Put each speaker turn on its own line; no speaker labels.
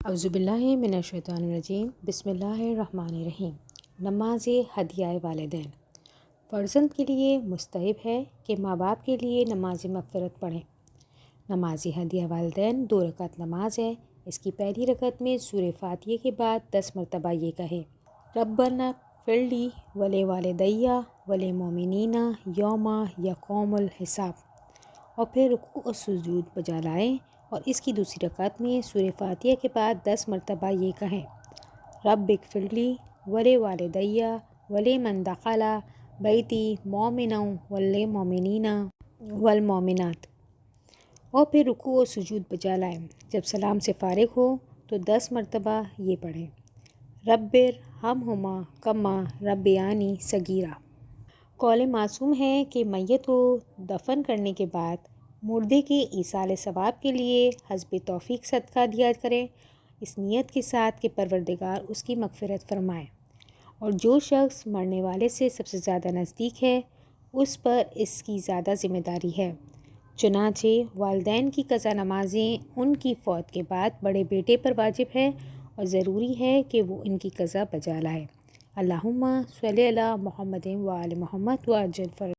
اعوذ باللہ من الشیطان الرجیم، بسم اللہ الرحمن الرحیم۔ نماز ہدیہ والدین۔ فرزند کے لیے مستحب ہے کہ ماں باپ کے لیے نماز مغفرت پڑھیں۔ نماز ہدیہ والدین 2 رکعت نماز ہے۔ اس کی پہلی رکعت میں سورہ فاتحہ کے بعد 10 مرتبہ یہ کہے: ربنا اغفر لی ولوالدی وللمؤمنین یوم یقوم الحساب، اور پھر رکوع اور سجود بجا لائیں، اور اس کی دوسری رکعت میں سورہ فاتحہ کے بعد 10 مرتبہ یہ کہیں: رب اغفر لی ولوالدی ولمن دخل بیتی مؤمنا والمؤمنین والمؤمنات، اور پھر رکوع و سجود بجا لائیں۔ جب سلام سے فارغ ہو تو 10 مرتبہ یہ پڑھیں: رب ارحمہما کما ربیانی صغیرا۔ قول معصوم ہے کہ میت کو دفن کرنے کے بعد مردے کے ایصال ثواب کے لیے حسب توفیق صدقہ دیا کریں، اس نیت کے ساتھ کہ پروردگار اس کی مغفرت فرمائے، اور جو شخص مرنے والے سے سب سے زیادہ نزدیک ہے اس پر اس کی زیادہ ذمہ داری ہے۔ چنانچہ والدین کی قضا نمازیں ان کی فوت کے بعد بڑے بیٹے پر واجب ہے، اور ضروری ہے کہ وہ ان کی قضا بجا لائے۔ اللہم صلی علی محمد و آل محمد وعجل فرج۔